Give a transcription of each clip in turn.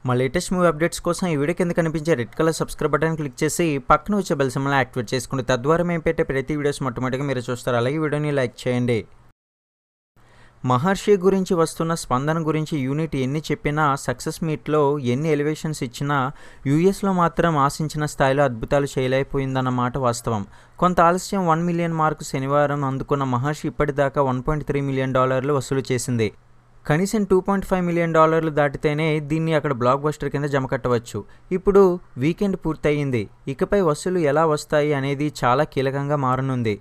మా latest movie updates కోసం ఈ వీడియో కింద కనిపించే red colour subscribe button click చేసి పక్కన వచ్చే బెల్ సింబల్ని యాక్టివేట్ చేసుకోండి. తద్వారా మేము పెట్టే ప్రతి వీడియోస్ మొట్టమొదటిగా మీరు చూస్తారు. అలాగే వీడియోని లైక్ చేయండి. మహర్షి గురించి వస్తున్న స్పందన గురించి యూనిట్ ఎన్ని చెప్పినా, సక్సెస్ మీట్లో ఎన్ని ఎలివేషన్స్ ఇచ్చినా యూఎస్లో మాత్రం ఆశించిన స్థాయిలో అద్భుతాలు చేయలేకపోయిందన్నమాట వాస్తవం. కొంత ఆలస్యం 1 మిలియన్ మార్కు శనివారం అందుకున్న మహర్షి ఇప్పటిదాకా $1.3 మిలియన్ వసూలు చేసింది. కనీసం $2.5 మిలియన్ దాటితేనే దీన్ని అక్కడ బ్లాక్ బస్టర్ కింద జమ కట్టవచ్చు. ఇప్పుడు వీకెండ్ పూర్తయింది. ఇకపై వసూలు ఎలా వస్తాయి అనేది చాలా కీలకంగా మారనుంది.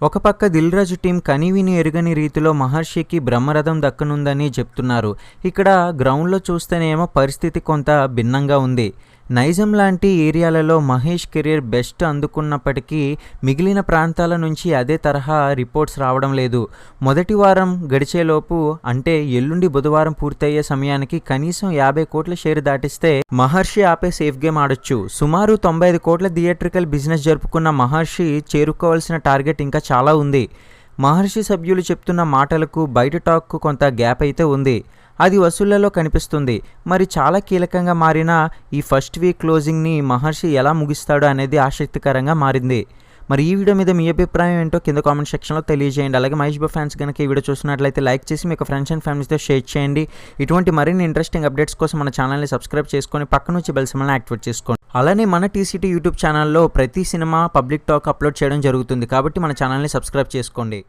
ఒక పక్క దిల్ రాజు టీం కనీవిని ఎరుగని రీతిలో మహర్షికి బ్రహ్మరథం దక్కనుందని చెప్తున్నారు. ఇక్కడ గ్రౌండ్లో చూస్తేనేమో పరిస్థితి కొంత భిన్నంగా ఉంది. నైజాం లాంటి ఏరియాలలో మహేష్ కెరీర్ బెస్ట్ అందుకున్నప్పటికీ మిగిలిన ప్రాంతాల నుంచి అదే తరహా రిపోర్ట్స్ రావడం లేదు. మొదటి వారం గడిచేలోపు, అంటే ఎల్లుండి బుధవారం పూర్తయ్యే సమయానికి కనీసం 50 కోట్ల షేర్ దాటిస్తే మహర్షి ఆపే సేఫ్ గేమ్ ఆడొచ్చు. సుమారు 95 కోట్ల థియేట్రికల్ బిజినెస్ జరుపుకున్న మహర్షి చేరుకోవాల్సిన టార్గెట్ ఇంకా చాలా ఉంది. మహర్షి సభ్యులు చెప్తున్న మాటలకు బయట టాక్కు కొంత గ్యాప్ అయితే ఉంది. అది వసూళ్లలో కనిపిస్తుంది. మరి చాలా కీలకంగా మారిన ఈ ఫస్ట్ వీక్ క్లోజింగ్ని మహర్షి ఎలా ముగిస్తాడు అనేది ఆసక్తికరంగా మారింది. మరి ఈ వీడియో మీద మీ అభిప్రాయం ఏంటో కింద కామెంట్ సెక్షన్లో తెలియజేయండి. అలాగే మహేష్ బాబు ఫ్యాన్స్ కనుక ఈ వీడియో చూసినట్లయితే లైక్ చేసి మీకు ఫ్రెండ్స్ అండ్ ఫ్యామిలీస్తో షేర్ చేయండి. ఇటువంటి మరిన్ని ఇంట్రెస్టింగ్ అప్డేట్స్ కోసం మన ఛానల్ని సబ్స్క్రైబ్ చేసుకొని పక్కన నుంచి బెల్ సింబల్ని యాక్టివేట్ చేసుకోండి. అలానే మన TCT యూట్యూబ్ ఛానల్లో ప్రతి సినిమా పబ్లిక్ టాక్ అప్లోడ్ చేయడం జరుగుతుంది. కాబట్టి మన ఛానల్ని సబ్స్క్రైబ్ చేసుకోండి.